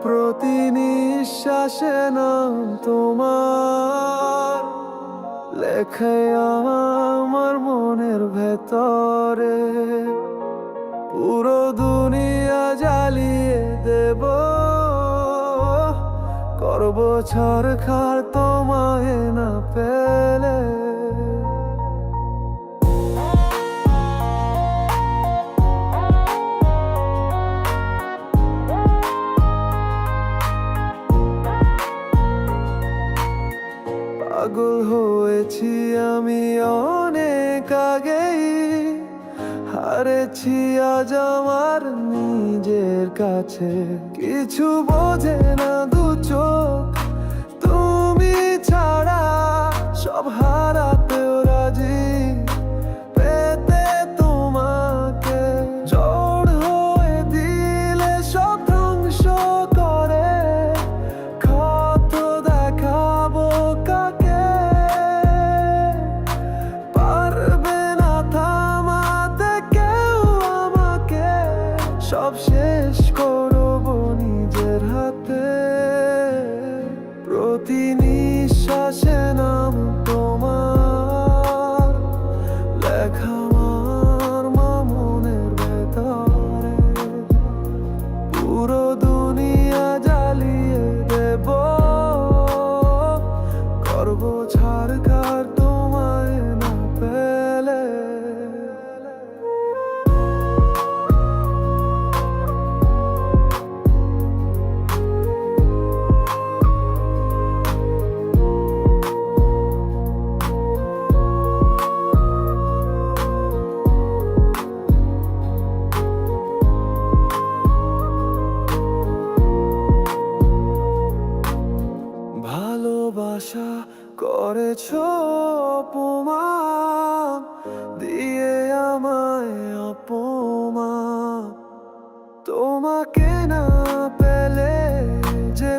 প্রতি নিঃশ্বাসে নাম তোমার লেখে আমার মনের ভেতরে। পুরো দুনিয়া জ্বালিয়ে দেব, করব ছারখার তোমায় না পেলে। পাগল হয়েছি আমি অনেক আগেই, হারেছি আজ আমার নিজের কাছে। কিছু বোঝে না দু চোখ, তুমি ছাড়া সব হারাতেও রাজি। পেতে তোমাকে জোড় হয়ে দিলে সব ধ্বংস করে। কত দেখাবো কাকে, পারবে না থামাতে কেউ আমাকে। সব শেষ করবো নিজের হাতে, প্রতি নিঃশ্বাসে নাম তোমার লেখা আমার মনের ভেতরে। পুরো দুনিয়া জ্বালিয়ে দেব, করব ছারখার তোমায় না পেলে। ভালোবাসা করেছো অপমান, দিয়ে আমায় অপমান। তোমাকে না পেলে যে